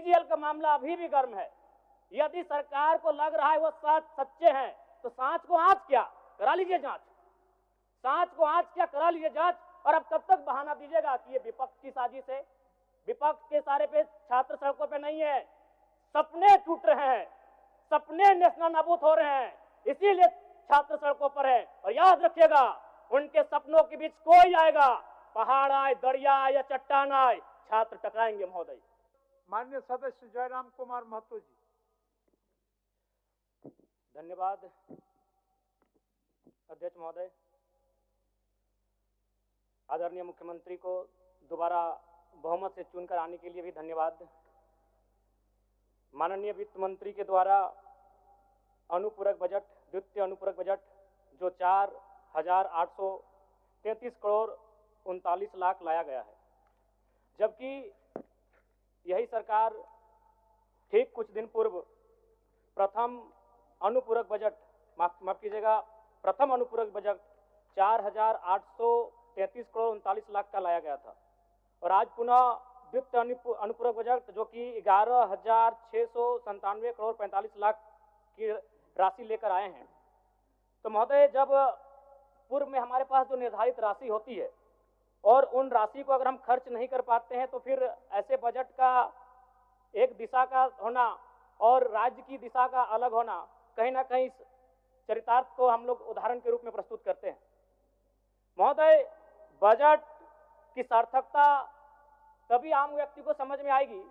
CGL का मामला अभी भी गर्म है। यदि सरकार को लग रहा है वो सच्चे हैं तो सांच को आंच क्या करा लीजिए जांच, सांच को आंच क्या करा लीजिए जांच। और अब कब तक बहाना दीजिएगा कि ये विपक्ष की साजिश है? विपक्ष के सारे पे छात्र सड़कों पे नहीं है, सपने टूट रहे हैं, सपने नेशनल नाबूद हो रहे हैं, इसीलिए छात्र सड़कों पर है। और याद रखिएगा उनके सपनों के बीच कोई आएगा, पहाड़ आए, दरिया आए या चट्टान आए, छात्र टकराएंगे महोदय। माननीय सदस्य जयराम कुमार महतो जी। धन्यवाद अध्यक्ष महोदय। आदरणीय मुख्यमंत्री को दोबारा बहुमत से चुनकर आने के लिए भी धन्यवाद। माननीय वित्त मंत्री के द्वारा अनुपूरक बजट, द्वितीय अनुपूरक बजट जो 4,833 करोड़ 39 लाख लाया गया है, जबकि यही सरकार ठीक कुछ दिन पूर्व प्रथम अनुपूरक बजट, माफ कीजिएगा, प्रथम अनुपूरक बजट 4,833 करोड़ 39 लाख का लाया गया था। और आज पुनः द्वितीय अनुपूरक बजट जो कि 11,697 करोड़ 45 लाख की राशि लेकर आए हैं। तो महोदय, जब पूर्व में हमारे पास जो निर्धारित राशि होती है और उन राशि को अगर हम खर्च नहीं कर पाते हैं तो फिर ऐसे बजट का एक दिशा का होना और राज्य की दिशा का अलग होना, कहीं ना कहीं इस चरितार्थ को हम लोग उदाहरण के रूप में प्रस्तुत करते हैं। महोदय, बजट की सार्थकता तभी आम व्यक्ति को समझ में आएगी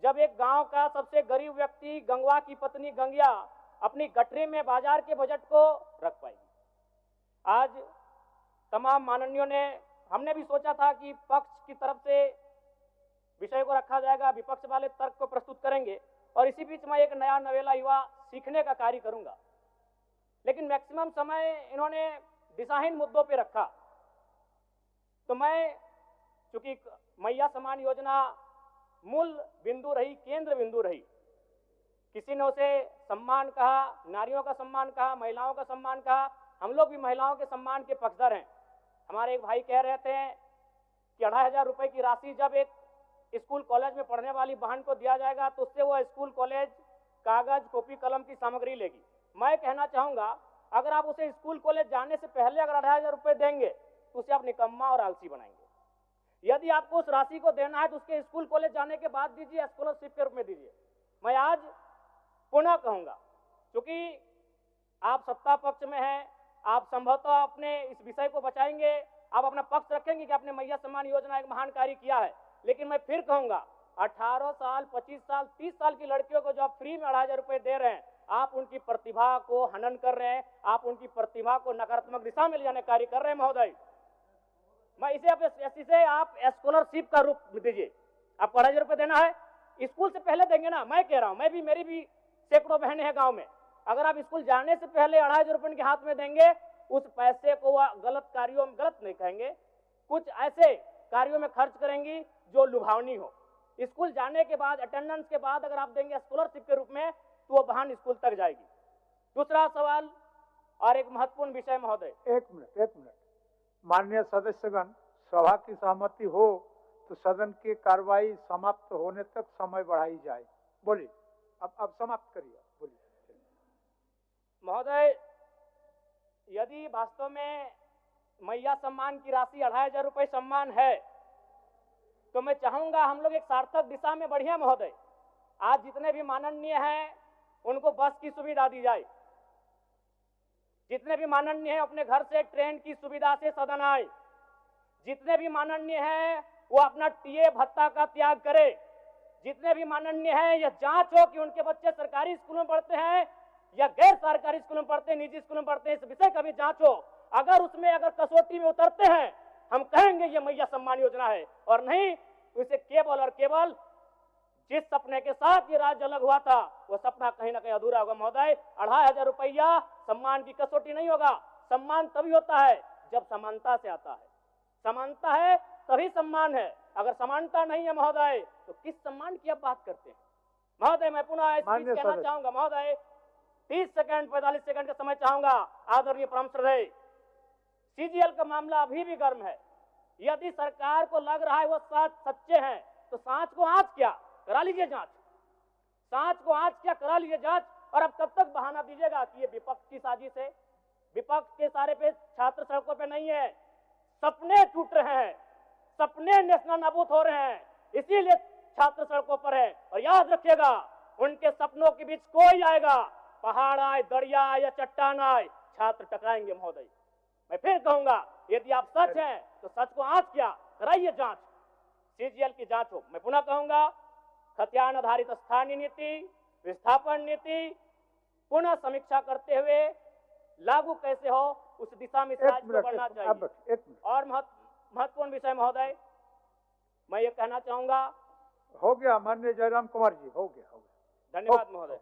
जब एक गांव का सबसे गरीब व्यक्ति, गंगवा की पत्नी गंगिया, अपनी गठरी में बाजार के बजट को रख पाएगी। आज तमाम माननीयों ने, हमने भी सोचा था कि पक्ष की तरफ से विषय को रखा जाएगा, विपक्ष वाले तर्क को प्रस्तुत करेंगे और इसी बीच में एक नया नवेला युवा सीखने का कार्य करूंगा। लेकिन मैक्सिमम समय इन्होंने दिशाहीन मुद्दों पे रखा। तो मैं, चूंकि मैया सम्मान योजना मूल बिंदु रही, केंद्र बिंदु रही, किसी ने उसे सम्मान कहा, नारियों का सम्मान कहा, महिलाओं का सम्मान कहा, हम लोग भी महिलाओं के सम्मान के पक्षधर हैं। हमारे एक भाई कह रहे थे कि 2,500 रुपए की राशि जब एक स्कूल कॉलेज में पढ़ने वाली बहन को दिया जाएगा तो उससे वो स्कूल कॉलेज कागज, कॉपी, कलम की सामग्री लेगी। मैं कहना चाहूंगा, अगर आप उसे स्कूल कॉलेज जाने से पहले अगर 2,500 रुपए देंगे तो उसे आप निकम्मा और आलसी बनाएंगे। यदि आपको उस राशि को देना है तो उसके स्कूल कॉलेज जाने के बाद दीजिए, स्कॉलरशिप के रूप में दीजिए। मैं आज पुनः कहूंगा, क्योंकि आप सत्ता पक्ष में हैं, आप संभवतः अपने इस विषय को बचाएंगे, आप अपना पक्ष रखेंगे कि आपने मैया सम्मान योजना एक महान कार्य किया है। लेकिन मैं फिर कहूंगा, 18 साल, 25 साल, 30 साल की लड़कियों को जो आप फ्री में 2,500 रुपए दे रहे हैं, आप उनकी प्रतिभा को हनन कर रहे हैं, आप उनकी प्रतिभा को नकारात्मक दिशा में ले जाने कार्य कर रहे हैं महोदय। मैं इसे आप स्कॉलरशिप का रूप दीजिए। आपको 2,500 रुपए देना है, स्कूल से पहले देंगे ना। मैं कह रहा हूं, मेरी भी सैकड़ों बहनें हैं गांव में, अगर आप स्कूल जाने से पहले 2,500 रुपए उनके हाथ में देंगे, उस पैसे को वह गलत कार्यों में, गलत नहीं कहेंगे, कुछ ऐसे कार्यों में खर्च करेंगी जो लुभावनी हो। स्कूल जाने के बाद, अटेंडेंस के बाद अगर आप देंगे स्कॉलरशिप के रूप में तो वह बहन स्कूल तक जाएगी। दूसरा सवाल और एक महत्वपूर्ण विषय महोदय। एक मिनट। माननीय सदस्यगण, सभा की सहमति हो तो सदन की कार्रवाई समाप्त होने तक समय बढ़ाई जाए। बोलिए, अब समाप्त करिए, बोलिए। महोदय, यदि वास्तव में मैया सम्मान की राशि 2,500 रुपए सम्मान है तो मैं चाहूंगा हम लोग एक सार्थक दिशा में बढ़िया महोदय। आज जितने भी माननीय हैं उनको बस की सुविधा दी जाए, जितने भी माननीय हैं अपने घर से ट्रेन की सुविधा से सदन आए, जितने भी माननीय हैं वो अपना टीए भत्ता का त्याग करे, जितने भी माननीय हैं यह जांच हो कि उनके बच्चे सरकारी स्कूलों में पढ़ते हैं या गैर सरकारी स्कूलों में पढ़ते हैं, निजी स्कूलों में पढ़ते हैं, इस विषय का भी जांच हो। अगर उसमें अगर कसौटी में उतरते हैं, हम कहेंगे ये मैया सम्मान योजना है, और नहीं तो इसे केवल और केवल जिस सपने के साथ ये राज्य अलग हुआ था वो सपना कहीं ना कहीं अधूरा होगा महोदय। 2,500 रुपया सम्मान की कसौटी नहीं होगा। सम्मान तभी होता है जब समानता से आता है, समानता है तभी सम्मान है। अगर समानता नहीं है महोदय तो किस सम्मान की आप बात करते हैं महोदय? मैं पुनः कहना चाहूंगा महोदय, 30 सेकंड 45 सेकंड का समय चाहूंगा। आदरणीय परम श्रद्धेय, सीजीएल का मामला अभी भी गर्म है। यदि सरकार को लग रहा है वो सच्चे हैं तो सांच को आंच क्या करा लीजिए जांच, सांच को आंच क्या, करा लीजिए जांच। और अब कब तक बहाना दीजिएगा कि ये विपक्ष की साजिश है? विपक्ष के सारे पे छात्र सड़कों पे नहीं है, सपने टूट रहे हैं, सपने नेशनल नाबूद हो रहे हैं, इसीलिए छात्र सड़कों पर है। और याद रखिएगा, उनके सपनों के बीच कोई आएगा, पहाड़ आए, दरिया आए या चट्टान आए, छात्र टकराएंगे महोदय। मैं फिर कहूंगा, यदि आप सच हैं तो सच को आंच क्या, कराइए जांच, सीजीएल की जांच हो। मैं पुनः कहूंगा, खतियान आधारित स्थानीय नीति, विस्थापन नीति पुनः समीक्षा करते हुए लागू कैसे हो, उस दिशा में राज्य को बढ़ना चाहिए। और महत्वपूर्ण विषय महोदय, मैं ये कहना चाहूंगा, हो गया माननीय जयराम कुमार जी, हो गया। धन्यवाद महोदय।